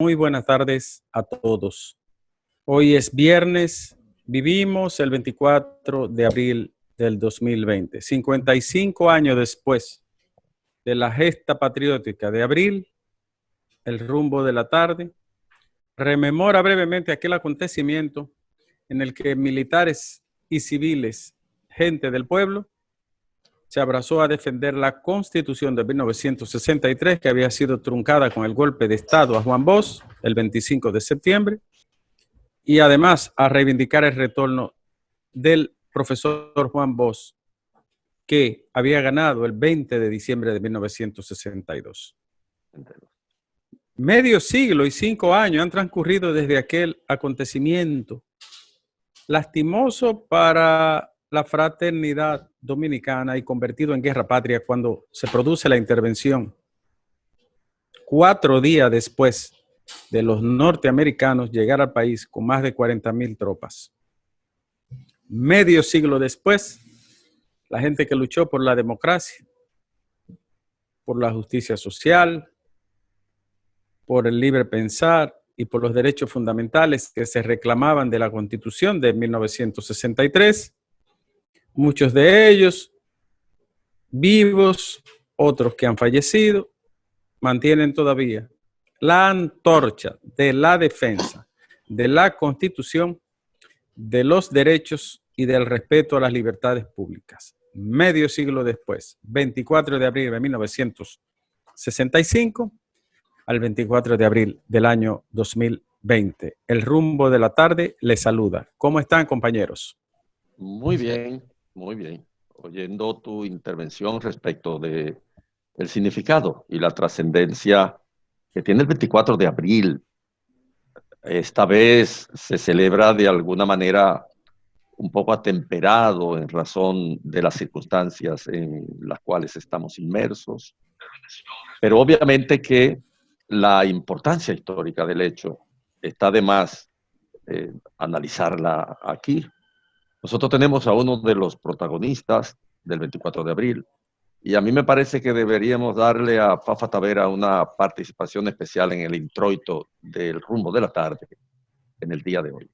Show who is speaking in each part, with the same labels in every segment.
Speaker 1: Muy buenas tardes a todos. Hoy es viernes, vivimos el 24 de abril del 2020, 55 años después de la gesta patriótica de abril, el rumbo de la tarde, rememora brevemente aquel acontecimiento en el que militares y civiles, gente del pueblo, se abrazó a defender la Constitución de 1963, que había sido truncada con el golpe de Estado a Juan Bosch el 25 de septiembre, y además a reivindicar el retorno del profesor Juan Bosch, que había ganado el 20 de diciembre de 1962. Medio siglo y 5 años han transcurrido desde aquel acontecimiento lastimoso para la fraternidad dominicana y convertido en guerra patria cuando se produce la intervención 4 días después de los norteamericanos llegar al país con más de 40,000 tropas. Medio siglo después, la gente que luchó por la democracia, por la justicia social, por el libre pensar y por los derechos fundamentales que se reclamaban de la Constitución de 1963, muchos de ellos vivos, otros que han fallecido, mantienen todavía la antorcha de la defensa de la Constitución, de los derechos y del respeto a las libertades públicas. Medio siglo después, 24 de abril de 1965 al 24 de abril del año 2020. El rumbo de la tarde les saluda. ¿Cómo están, compañeros?
Speaker 2: Muy bien, muy bien. Oyendo tu intervención respecto de el significado y la trascendencia que tiene el 24 de abril. Esta vez se celebra de alguna manera un poco atemperado en razón de las circunstancias en las cuales estamos inmersos, pero obviamente que la importancia histórica del hecho está de más analizarla aquí. Nosotros tenemos a uno de los protagonistas del 24 de abril y a mí me parece que deberíamos darle a Fafa Tavera una participación especial en el introito del rumbo de la tarde en el día de hoy.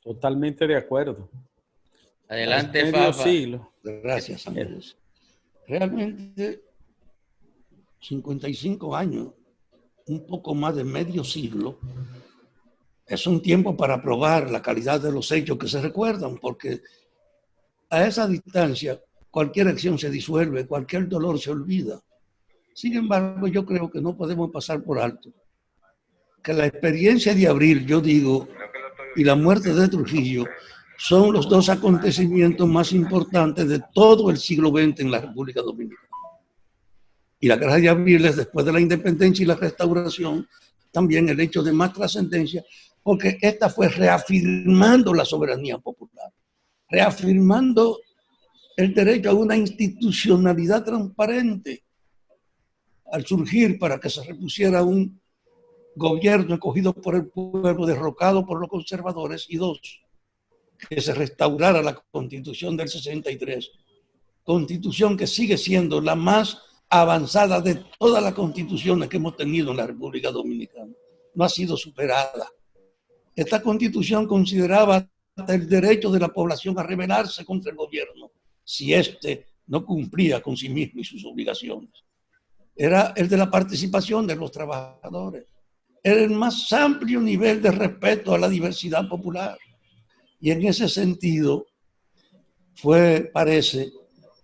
Speaker 1: Totalmente de acuerdo.
Speaker 3: Adelante,
Speaker 1: medio
Speaker 3: Fafa.
Speaker 1: siglo.
Speaker 4: Gracias, Andrés. Realmente, 55 años, un poco más de medio siglo, es un tiempo para probar la calidad de los hechos que se recuerdan, porque a esa distancia cualquier acción se disuelve, cualquier dolor se olvida. Sin embargo, yo creo que no podemos pasar por alto que la experiencia de abril, yo digo, y la muerte de Trujillo son los dos acontecimientos más importantes de todo el siglo XX en la República Dominicana. Y la guerra de abril es, después de la independencia y la restauración, también el hecho de más trascendencia, porque esta fue reafirmando la soberanía popular, reafirmando el derecho a una institucionalidad transparente al surgir para que se repusiera un gobierno escogido por el pueblo, derrocado por los conservadores, y dos, que se restaurara la Constitución del 63, Constitución que sigue siendo la más avanzada de todas las constituciones que hemos tenido en la República Dominicana. No ha sido superada. Esta Constitución consideraba el derecho de la población a rebelarse contra el gobierno si éste no cumplía con sí mismo y sus obligaciones. Era el de la participación de los trabajadores. Era el más amplio nivel de respeto a la diversidad popular. Y en ese sentido fue, parece,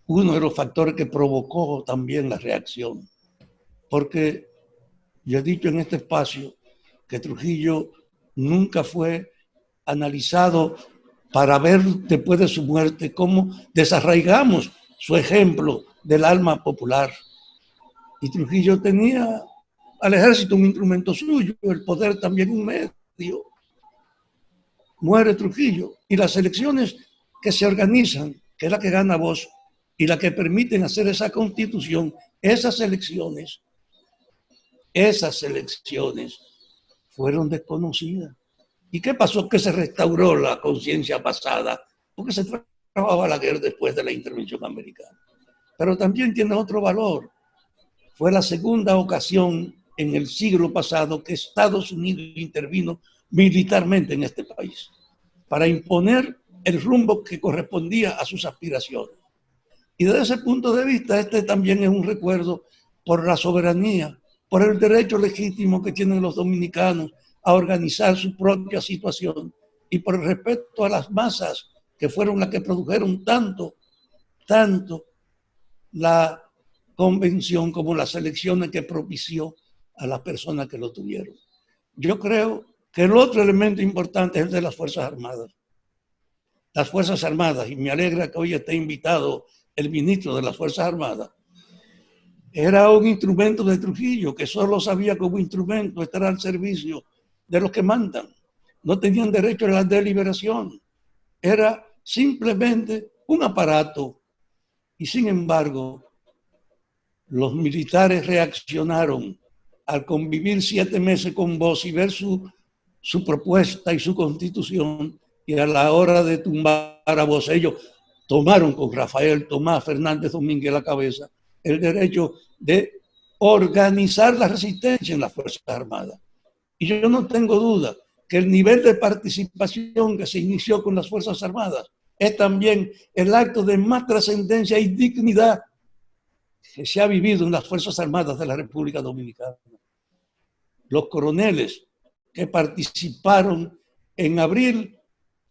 Speaker 4: uno de los factores que provocó también la reacción. Porque yo he dicho en este espacio que Trujillo nunca fue analizado para ver después de su muerte cómo desarraigamos su ejemplo del alma popular. Y Trujillo tenía al ejército un instrumento suyo, el poder también un medio. Muere Trujillo y las elecciones que se organizan, que es la que gana Bosch y la que permiten hacer esa constitución, esas elecciones fueron desconocidas. ¿Y qué pasó? Que se restauró la conciencia pasada, porque se trabajaba la guerra después de la intervención americana. Pero también tiene otro valor. Fue la segunda ocasión en el siglo pasado que Estados Unidos intervino militarmente en este país para imponer el rumbo que correspondía a sus aspiraciones. Y desde ese punto de vista, este también es un recuerdo por la soberanía, por el derecho legítimo que tienen los dominicanos a organizar su propia situación y por el respeto a las masas que fueron las que produjeron tanto la convención como las elecciones que propició a las personas que lo tuvieron. Yo creo que el otro elemento importante es el de las Fuerzas Armadas. Las Fuerzas Armadas, y me alegra que hoy esté invitado el ministro de las Fuerzas Armadas, era un instrumento de Trujillo que solo sabía como instrumento estar al servicio de los que mandan. No tenían derecho a la deliberación. Era simplemente un aparato. Y sin embargo, los militares reaccionaron al convivir 7 meses con vos y ver su propuesta y su constitución, y a la hora de tumbar a vos, ellos tomaron con Rafael Tomás Fernández Domínguez a la cabeza el derecho de organizar la resistencia en las Fuerzas Armadas. Y yo no tengo duda que el nivel de participación que se inició con las Fuerzas Armadas es también el acto de más trascendencia y dignidad que se ha vivido en las Fuerzas Armadas de la República Dominicana. Los coroneles que participaron en abril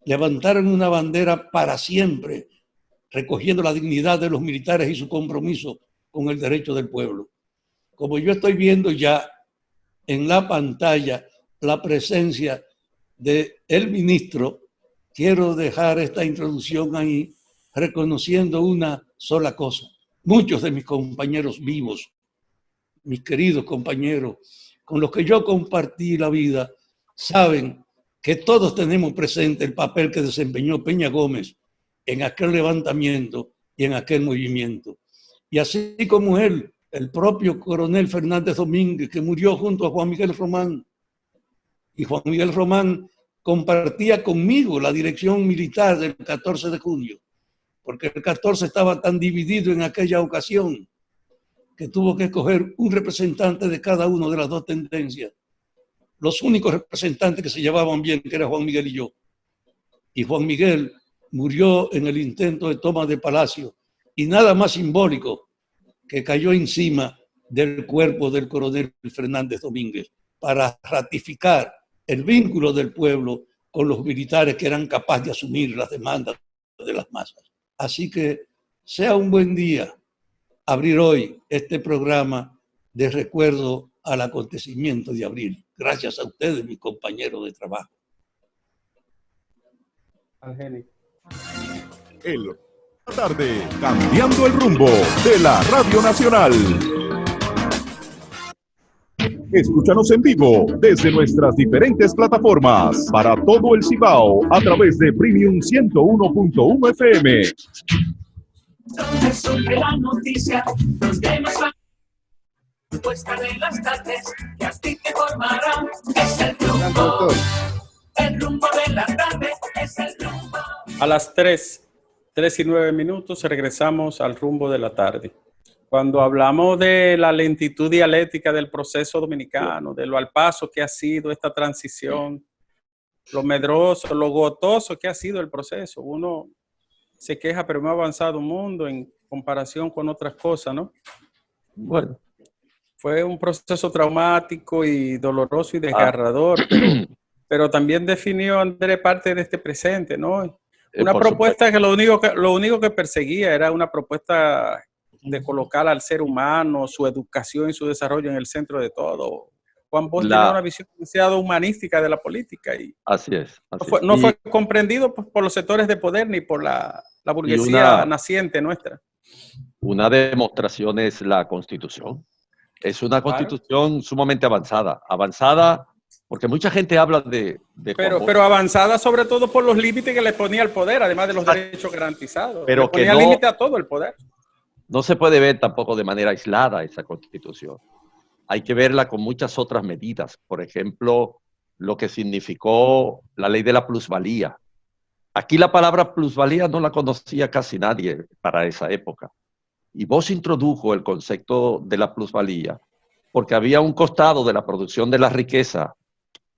Speaker 4: levantaron una bandera para siempre, recogiendo la dignidad de los militares y su compromiso con el derecho del pueblo. Como yo estoy viendo ya en la pantalla la presencia del ministro, quiero dejar esta introducción ahí reconociendo una sola cosa. Muchos de mis compañeros vivos, mis queridos compañeros, con los que yo compartí la vida, saben que todos tenemos presente el papel que desempeñó Peña Gómez en aquel levantamiento y en aquel movimiento. Y así como él, el propio coronel Fernández Domínguez, que murió junto a Juan Miguel Román, y Juan Miguel Román compartía conmigo la dirección militar del 14 de junio, porque el 14 estaba tan dividido en aquella ocasión que tuvo que escoger un representante de cada una de las dos tendencias. Los únicos representantes que se llevaban bien, que era Juan Miguel y yo. Y Juan Miguel murió en el intento de toma de Palacio, y nada más simbólico que cayó encima del cuerpo del coronel Fernández Domínguez para ratificar el vínculo del pueblo con los militares que eran capaces de asumir las demandas de las masas. Así que sea un buen día abrir hoy este programa de recuerdo al acontecimiento de abril. Gracias a ustedes, mis compañeros de trabajo.
Speaker 1: Angélica.
Speaker 5: La tarde, cambiando el rumbo de la Radio Nacional. Escúchanos en vivo desde nuestras diferentes plataformas para todo el Cibao a través de Premium 101.1 FM.
Speaker 6: Sobre la noticia, los temas van puesta de las tardes que a ti te formarán. Es el rumbo de la tarde, es el rumbo.
Speaker 1: A las 3:09 regresamos al rumbo de la tarde. Cuando hablamos de la lentitud dialéctica del proceso dominicano, de lo al paso que ha sido esta transición, lo medroso, lo gotoso que ha sido el proceso, uno se queja, pero hemos avanzado un mundo en comparación con otras cosas, ¿no?
Speaker 2: Bueno.
Speaker 1: Fue un proceso traumático y doloroso y desgarrador, pero también definió, Andrés, parte de este presente, ¿no? Una propuesta que lo único que perseguía era una propuesta de colocar al ser humano, su educación y su desarrollo en el centro de todo. Juan Bosch tenía una visión demasiado humanística de la política y
Speaker 2: así es.
Speaker 1: No fue comprendido por los sectores de poder ni por la burguesía naciente nuestra.
Speaker 2: Una demostración es la Constitución. Es una Constitución sumamente avanzada porque mucha gente habla
Speaker 1: pero avanzada sobre todo por los límites que le ponía el poder, además de los derechos garantizados.
Speaker 2: Pero
Speaker 1: le ponía límite a todo el poder.
Speaker 2: No se puede ver tampoco de manera aislada esa Constitución. Hay que verla con muchas otras medidas. Por ejemplo, lo que significó la ley de la plusvalía. Aquí la palabra plusvalía no la conocía casi nadie para esa época. Y Bosch introdujo el concepto de la plusvalía porque había un costado de la producción de la riqueza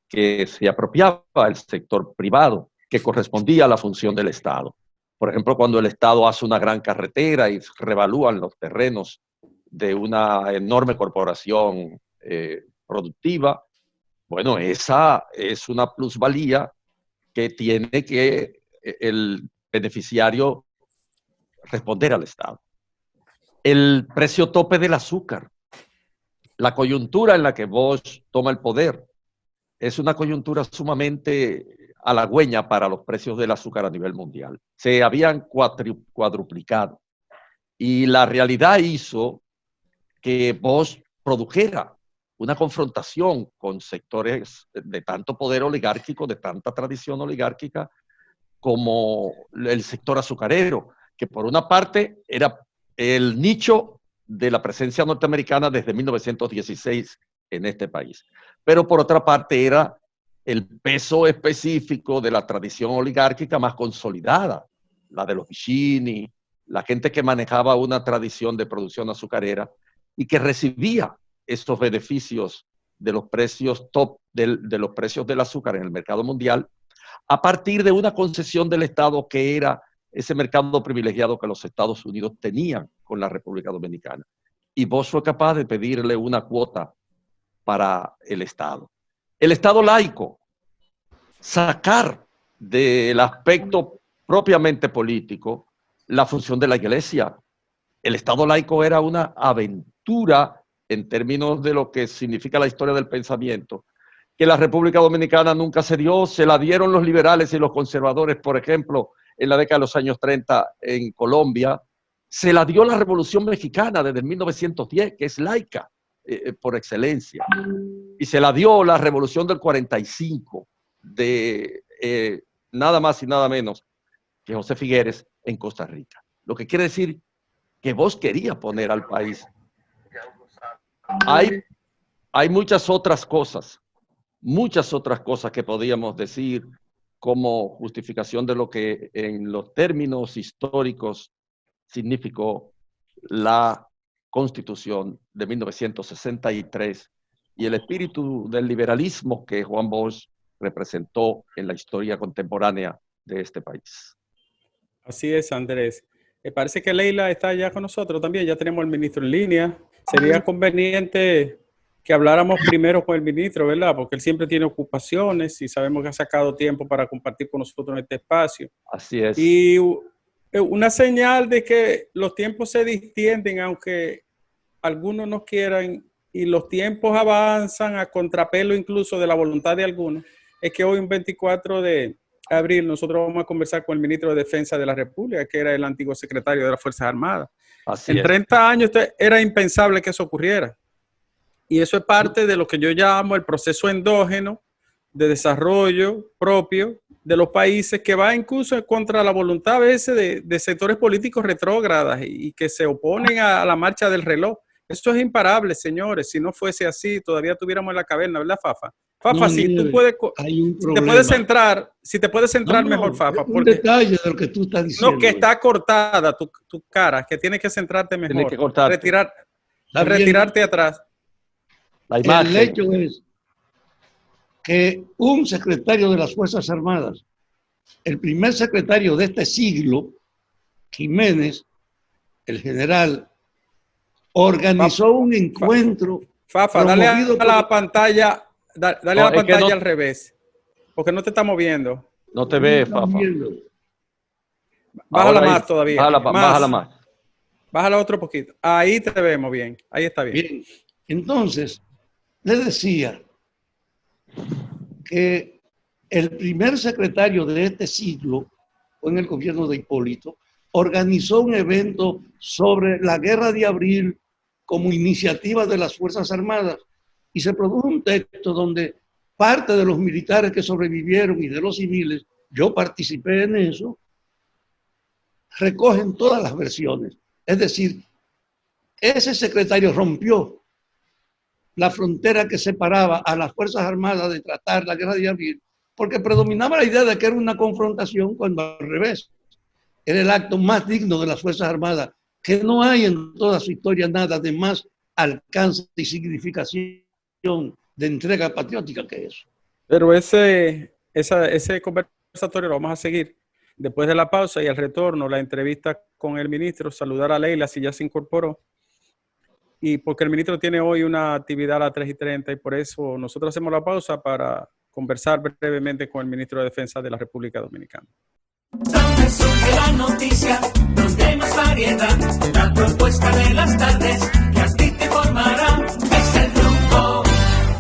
Speaker 2: que se apropiaba el sector privado, que correspondía a la función del Estado. Por ejemplo, cuando el Estado hace una gran carretera y revalúan los terrenos de una enorme corporación productiva, bueno, esa es una plusvalía que tiene que el beneficiario responder al Estado. El precio tope del azúcar, la coyuntura en la que Bosch toma el poder, es una coyuntura sumamente halagüeña para los precios del azúcar a nivel mundial. Se habían cuadruplicado y la realidad hizo que Bosch produjera una confrontación con sectores de tanto poder oligárquico, de tanta tradición oligárquica, como el sector azucarero, que por una parte era el nicho de la presencia norteamericana desde 1916 en este país, pero por otra parte era el peso específico de la tradición oligárquica más consolidada, la de los Vicini, la gente que manejaba una tradición de producción azucarera y que recibía estos beneficios de los precios top, de los precios del azúcar en el mercado mundial, a partir de una concesión del Estado que era ese mercado privilegiado que los Estados Unidos tenían con la República Dominicana. Y Bosch fue capaz de pedirle una cuota para el Estado. El Estado laico, sacar del aspecto propiamente político la función de la Iglesia. El Estado laico era una aventura en términos de lo que significa la historia del pensamiento, que la República Dominicana nunca se dio, se la dieron los liberales y los conservadores, por ejemplo, en la década de los años 30 en Colombia, se la dio la Revolución Mexicana desde 1910, que es laica por excelencia, y se la dio la Revolución del 45 de nada más y nada menos que José Figueres en Costa Rica. Lo que quiere decir que Bosch quería poner al país. Hay muchas otras cosas que podíamos decir como justificación de lo que en los términos históricos significó la Constitución de 1963 y el espíritu del liberalismo que Juan Bosch representó en la historia contemporánea de este país.
Speaker 1: Así es, Andrés. Me parece que Leila está ya con nosotros también, ya tenemos al ministro en línea. Sería conveniente que habláramos primero con el ministro, ¿verdad? Porque él siempre tiene ocupaciones y sabemos que ha sacado tiempo para compartir con nosotros en este espacio.
Speaker 2: Así es.
Speaker 1: Y una señal de que los tiempos se distienden, aunque algunos no quieran, y los tiempos avanzan a contrapelo incluso de la voluntad de algunos, es que hoy, un 24 de abril, nosotros vamos a conversar con el ministro de Defensa de la República, que era el antiguo secretario de las Fuerzas Armadas.
Speaker 2: Así
Speaker 1: en 30 años era impensable que eso ocurriera. Y eso es parte de lo que yo llamo el proceso endógeno de desarrollo propio de los países, que va incluso contra la voluntad a veces de sectores políticos retrógradas y que se oponen a la marcha del reloj. Esto es imparable, señores. Si no fuese así, todavía tuviéramos en la caverna, ¿verdad, Fafa? Fafa,
Speaker 4: no,
Speaker 1: si tú puedes, si te puedes centrar mejor, Fafa.
Speaker 4: Un detalle de lo que tú estás diciendo.
Speaker 1: No, que está cortada tu cara, que tienes que centrarte mejor.
Speaker 2: Tienes que cortarte.
Speaker 1: Retirarte atrás.
Speaker 2: La imagen.
Speaker 4: El hecho es que un secretario de las Fuerzas Armadas, el primer secretario de este siglo, Jiménez, el general, organizó un encuentro.
Speaker 1: Fafa, dale a la pantalla, dale a la pantalla al revés, porque no te está moviendo.
Speaker 2: No te ve, Fafa.
Speaker 1: Bájala más todavía.
Speaker 2: Bájala más.
Speaker 1: Bájala otro poquito. Ahí te vemos bien. Ahí está bien.
Speaker 4: Bien. Entonces, le decía que el primer secretario de este siglo, fue en el gobierno de Hipólito, organizó un evento sobre la Guerra de Abril como iniciativa de las Fuerzas Armadas, y se produjo un texto donde parte de los militares que sobrevivieron y de los civiles, yo participé en eso, recogen todas las versiones. Es decir, ese secretario rompió la frontera que separaba a las Fuerzas Armadas de tratar la Guerra de Abril, porque predominaba la idea de que era una confrontación, cuando al revés, era el acto más digno de las Fuerzas Armadas, que no hay en toda su historia nada de más alcance y significación de entrega patriótica que es.
Speaker 1: Pero ese conversatorio lo vamos a seguir después de la pausa y al retorno, la entrevista con el ministro, saludar a Leila si ya se incorporó. Y porque el ministro tiene hoy una actividad a las 3:30 y por eso nosotros hacemos la pausa para conversar brevemente con el ministro de Defensa de la República Dominicana.
Speaker 6: Surge la noticia.